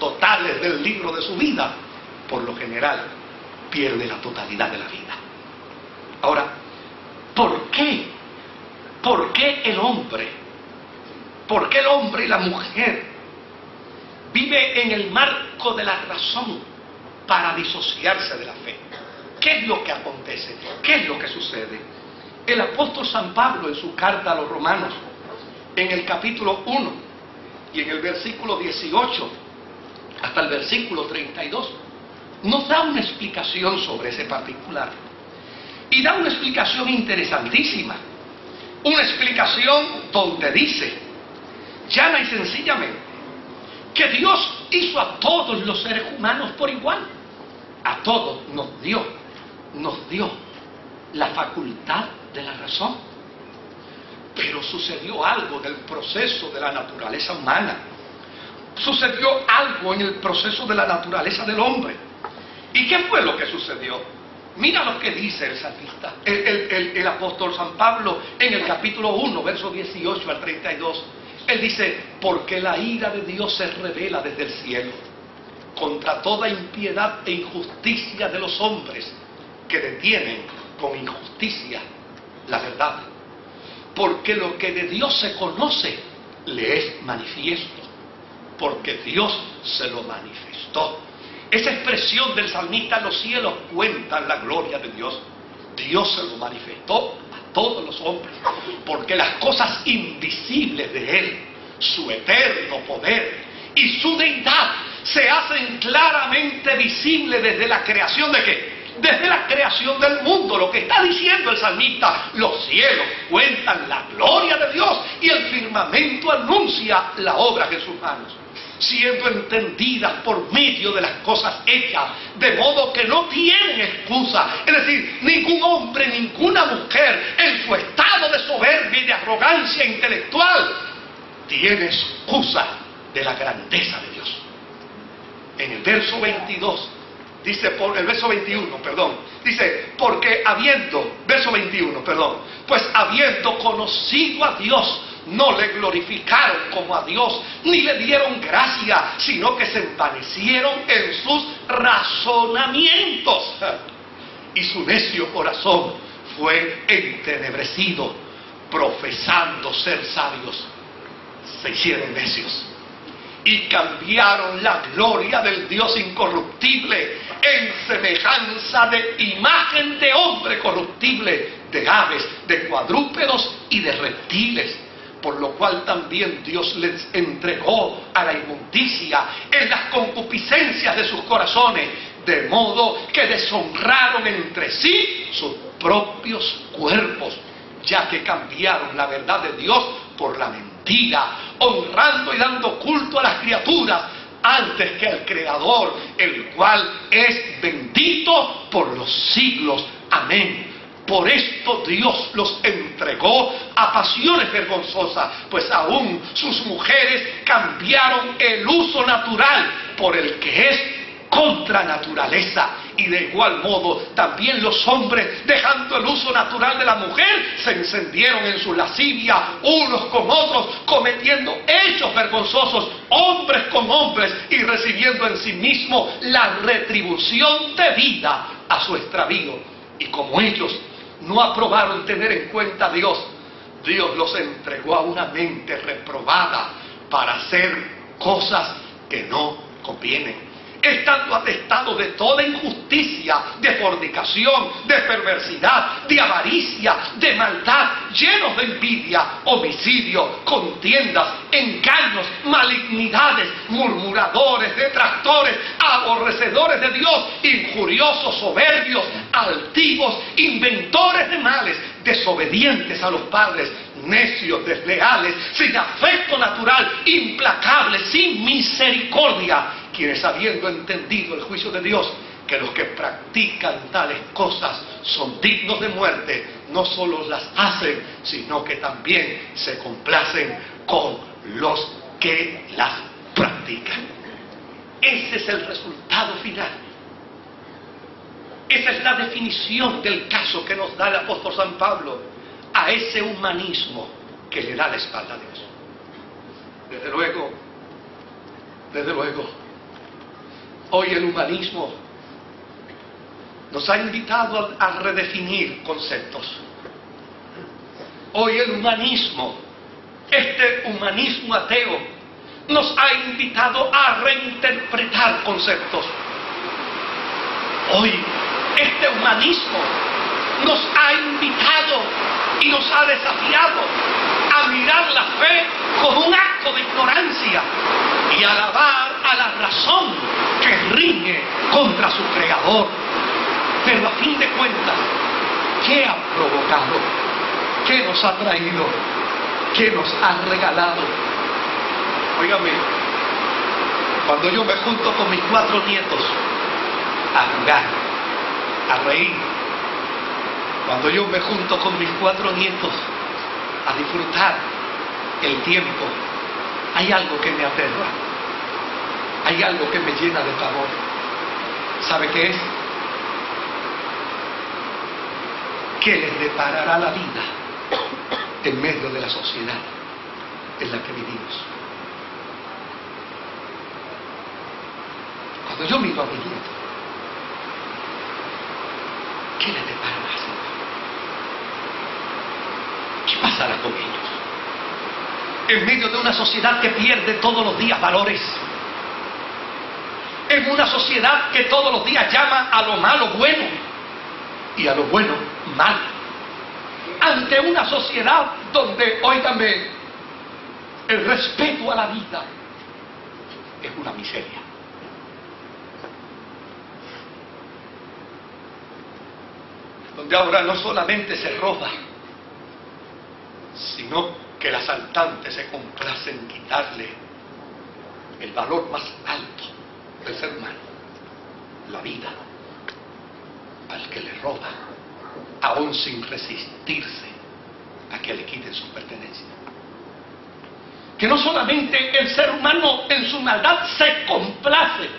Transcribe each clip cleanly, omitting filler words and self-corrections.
totales del libro de su vida, por lo general pierde la totalidad de la vida. Ahora, ¿por qué? ¿Por qué el hombre? ¿Por qué el hombre y la mujer vive en el marco de la razón para disociarse de la fe? ¿Qué es lo que acontece? ¿Qué es lo que sucede? El apóstol San Pablo, en su carta a los Romanos, en el capítulo 1 y en el versículo 18 hasta el versículo 32, nos da una explicación sobre ese particular. Y da una explicación interesantísima. Una explicación donde dice, llana y sencillamente, que Dios hizo a todos los seres humanos por igual. A todos nos dio la facultad de la razón. Pero sucedió algo en el proceso de la naturaleza humana. Sucedió algo en el proceso de la naturaleza del hombre. ¿Y qué fue lo que sucedió? Mira lo que dice el salmista, el apóstol San Pablo en el capítulo 1, versos 18 al 32. Él dice, porque la ira de Dios se revela desde el cielo contra toda impiedad e injusticia de los hombres que detienen con injusticia la verdad. Porque lo que de Dios se conoce le es manifiesto, porque Dios se lo manifestó. Esa expresión del salmista, los cielos cuentan la gloria de Dios. Dios se lo manifestó a todos los hombres, porque las cosas invisibles de Él, su eterno poder y su deidad, se hacen claramente visibles desde la creación de ¿qué? Desde la creación del mundo. Lo que está diciendo el salmista, los cielos cuentan la gloria de Dios y el firmamento anuncia la obra de sus manos, siendo entendidas por medio de las cosas hechas, de modo que no tienen excusa. Es decir, ningún hombre, ninguna mujer, en su estado de soberbia y de arrogancia intelectual, tiene excusa de la grandeza de Dios. En el verso 22, dice, el verso 21, dice, porque verso 21, pues habiendo conocido a Dios, no le glorificaron como a Dios, ni le dieron gracia, sino que se envanecieron en sus razonamientos. Y su necio corazón fue entenebrecido, profesando ser sabios, se hicieron necios. Y cambiaron la gloria del Dios incorruptible en semejanza de imagen de hombre corruptible, de aves, de cuadrúpedos y de reptiles. Por lo cual también Dios les entregó a la inmundicia en las concupiscencias de sus corazones, de modo que deshonraron entre sí sus propios cuerpos, ya que cambiaron la verdad de Dios por la mentira, honrando y dando culto a las criaturas antes que al Creador, el cual es bendito por los siglos. Amén. Por esto Dios los entregó a pasiones vergonzosas, pues aún sus mujeres cambiaron el uso natural por el que es contra naturaleza. Y de igual modo también los hombres, dejando el uso natural de la mujer, se encendieron en su lascivia unos con otros, cometiendo hechos vergonzosos hombres con hombres, y recibiendo en sí mismo la retribución debida a su extravío. Y como ellos no aprobaron tener en cuenta a Dios, Dios los entregó a una mente reprobada para hacer cosas que no convienen, estando atestados de toda injusticia, de fornicación, de perversidad, de avaricia, de maldad, llenos de envidia, homicidio, contiendas, engaños, malignidades, murmuradores, detractores, aborrecedores de Dios, injuriosos, soberbios, altivos, inventores de males, desobedientes a los padres, necios, desleales, sin afecto natural, implacables, sin misericordia, quienes, habiendo entendido el juicio de Dios, que los que practican tales cosas son dignos de muerte, no solo las hacen, sino que también se complacen con los que las practican. Ese es el resultado final. Esa es la definición del caso que nos da el apóstol San Pablo a ese humanismo que le da la espalda a Dios. Desde luego, Hoy el humanismo nos ha invitado a redefinir conceptos. Hoy el humanismo, este humanismo ateo, nos ha invitado a reinterpretar conceptos. Hoy este humanismo nos ha invitado y nos ha desafiado a mirar la fe como un acto de ignorancia y alabar a la razón que riñe contra su creador. Pero a fin de cuentas, ¿qué ha provocado? ¿Qué nos ha traído? ¿Qué nos ha regalado? Óigame, cuando yo me junto con mis 4 nietos a jugar, a reír, cuando yo me junto con mis 4 nietos a disfrutar el tiempo, hay algo que me aterra, hay algo que me llena de pavor. ¿Sabe qué es? ¿Qué les deparará la vida en medio de la sociedad en la que vivimos? Cuando yo miro a mi nieto, ¿qué les deparará? ¿Qué pasará con ellos? En medio de una sociedad que pierde todos los días valores, en una sociedad que todos los días llama a lo malo bueno y a lo bueno malo, ante una sociedad donde, óigame, el respeto a la vida es una miseria. Donde ahora no solamente se roba, sino que el asaltante se complace en quitarle el valor más alto del ser humano, la vida, al que le roba, aún sin resistirse a que le quiten sus pertenencias. Que no solamente el ser humano en su maldad se complace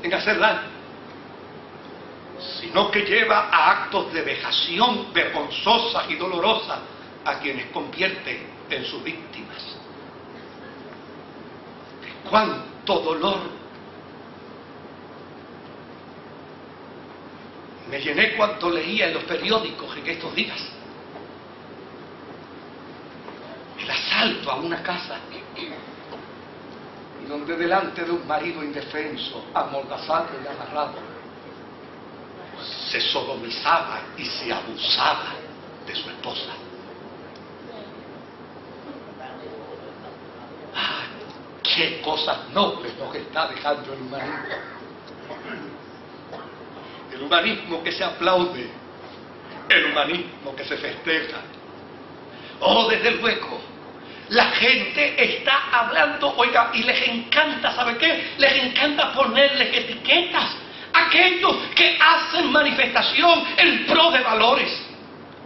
en hacer daño, sino que lleva a actos de vejación vergonzosa y dolorosa a quienes convierte en sus víctimas. ¡Cuánto dolor! Me llené cuando leía en los periódicos en estos días el asalto a una casa donde delante de un marido indefenso, amordazado y agarrado, se sodomizaba y se abusaba de su esposa. ¡Ah, qué cosas nobles nos está dejando el humanismo! El humanismo que se aplaude, el humanismo que se festeja. Oh, desde luego, la gente está hablando, oiga, y les encanta, ¿sabe qué? Les encanta ponerles etiquetas a aquellos que hacen manifestación en pro de valores.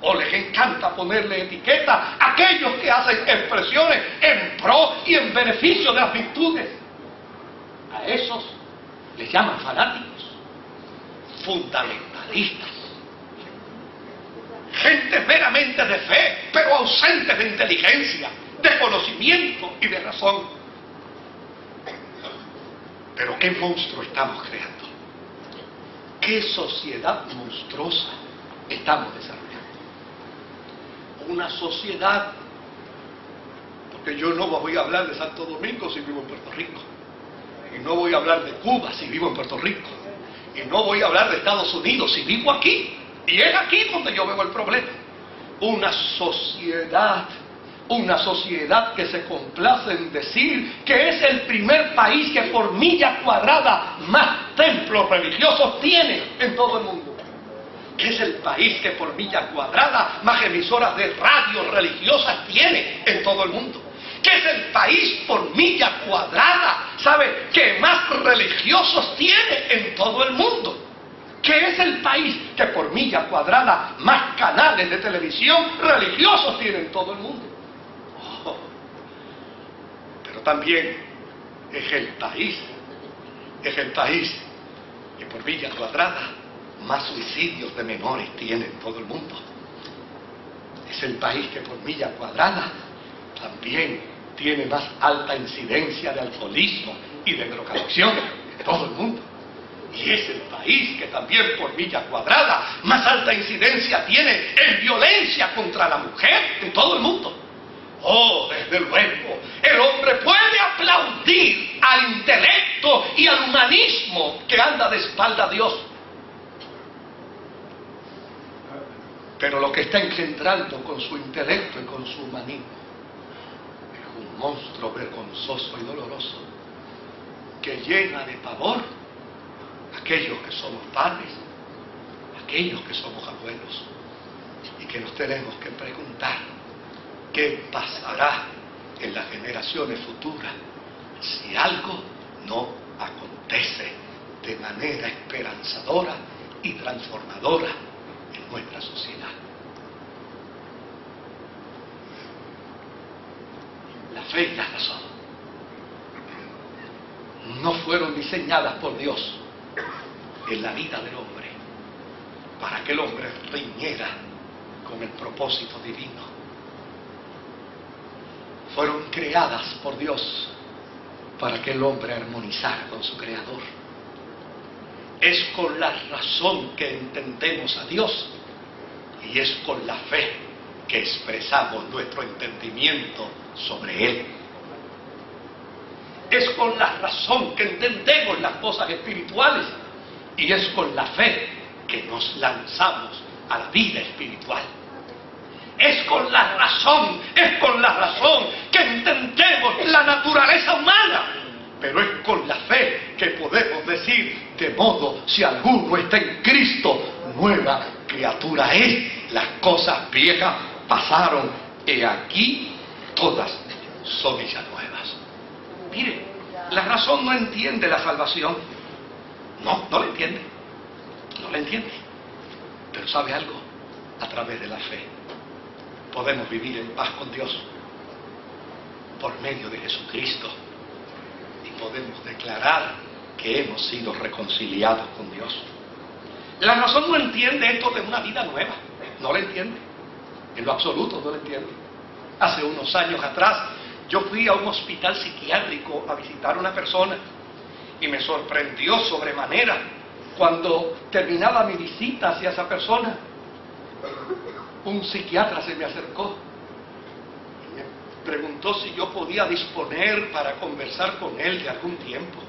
O les encanta ponerle etiquetas a aquellos que hacen expresiones en pro y en beneficio de las virtudes. A esos les llaman fanáticos, fundamentalistas, gente meramente de fe, pero ausentes de inteligencia, de conocimiento y de razón. Pero qué monstruo estamos creando, qué sociedad monstruosa estamos desarrollando. Una sociedad, porque yo no voy a hablar de Santo Domingo si vivo en Puerto Rico, y no voy a hablar de Cuba si vivo en Puerto Rico, y no voy a hablar de Estados Unidos si vivo aquí, y es aquí donde yo veo el problema. Una sociedad que se complace en decir que es el primer país que por milla cuadrada más templos religiosos tiene en todo el mundo, que es el país que por milla cuadrada más emisoras de radio religiosas tiene en todo el mundo, que es el país por milla cuadrada, ¿sabe?, que más religiosos tiene en todo el mundo, que es el país que por milla cuadrada más canales de televisión religiosos tiene en todo el mundo. Oh, pero también es el país que por milla cuadrada más suicidios de menores tiene en todo el mundo. Es el país que por milla cuadrada también tiene más alta incidencia de alcoholismo y de drogadicción de todo el mundo. Y es el país que también por milla cuadrada más alta incidencia tiene en violencia contra la mujer en todo el mundo. Oh, desde luego, el hombre puede aplaudir al intelecto y al humanismo que anda de espalda a Dios. Pero lo que está engendrando con su intelecto y con su humanismo es un monstruo vergonzoso y doloroso que llena de pavor a aquellos que somos padres, a aquellos que somos abuelos, y que nos tenemos que preguntar qué pasará en las generaciones futuras si algo no acontece de manera esperanzadora y transformadora en nuestra sociedad. La fe y la razón no fueron diseñadas por Dios en la vida del hombre para que el hombre riñera con el propósito divino. Fueron creadas por Dios para que el hombre armonizara con su Creador. Es con la razón que entendemos a Dios y es con la fe que expresamos nuestro entendimiento sobre Él. Es con la razón que entendemos las cosas espirituales y es con la fe que nos lanzamos a la vida espiritual. Es con la razón que entendemos la naturaleza humana, pero es con la fe que podemos decir, de modo, si alguno está en Cristo, nueva criatura es. Las cosas viejas pasaron, y aquí todas son hechas nuevas. Mire, la razón no entiende la salvación. No la entiende. No la entiende. Pero ¿sabe algo? A través de la fe podemos vivir en paz con Dios por medio de Jesucristo y podemos declarar que hemos sido reconciliados con Dios. La razón no entiende esto de una vida nueva. No la entiende. En lo absoluto no la entiende. Hace unos años atrás yo fui a un hospital psiquiátrico a visitar a una persona y me sorprendió sobremanera cuando terminaba mi visita hacia esa persona. Un psiquiatra se me acercó y me preguntó si yo podía disponer para conversar con él de algún tiempo.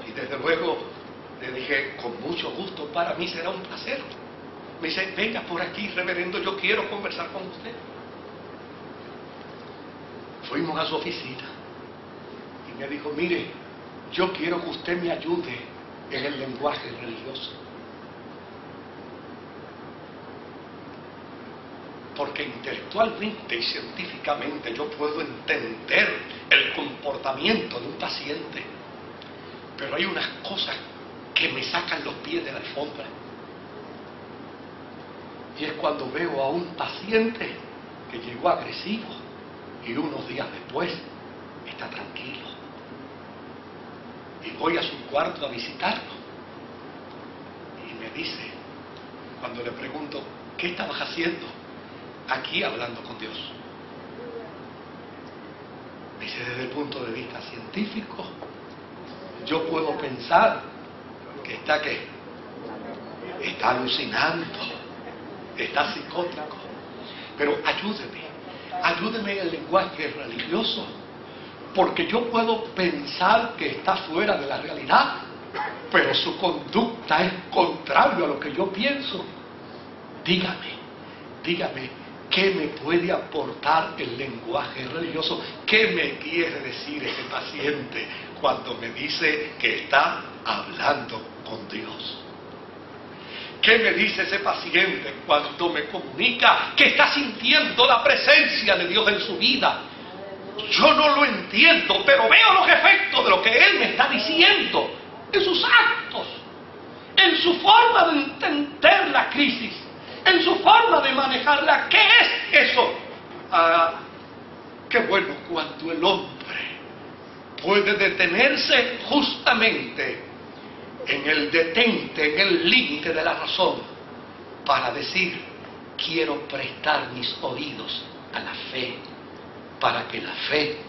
Y desde luego le dije, con mucho gusto, para mí será un placer. Me dice, venga por aquí, reverendo, yo quiero conversar con usted. Fuimos a su oficina y me dijo, mire, yo quiero que usted me ayude en el lenguaje religioso. Porque intelectualmente y científicamente yo puedo entender el comportamiento de un paciente, pero hay unas cosas que me sacan los pies de la alfombra. Y es cuando veo a un paciente que llegó agresivo y unos días después está tranquilo. Y voy a su cuarto a visitarlo. Y me dice, cuando le pregunto, ¿qué estabas haciendo? Aquí hablando con Dios. Dice, desde el punto de vista científico, yo puedo pensar que está alucinando, está psicótico, pero ayúdeme en el lenguaje religioso, porque yo puedo pensar que está fuera de la realidad, pero su conducta es contrario a lo que yo pienso. Dígame, ¿qué me puede aportar el lenguaje religioso? ¿Qué me quiere decir ese paciente cuando me dice que está hablando con Dios? ¿Qué me dice ese paciente cuando me comunica que está sintiendo la presencia de Dios en su vida? Yo no lo entiendo, pero veo los efectos de lo que Él me está diciendo en sus actos, en su forma de entender la crisis, en su forma de manejarla. ¿Qué es eso? Qué bueno cuando el hombre puede detenerse justamente en el detente, en el límite de la razón, para decir, quiero prestar mis oídos a la fe, para que la fe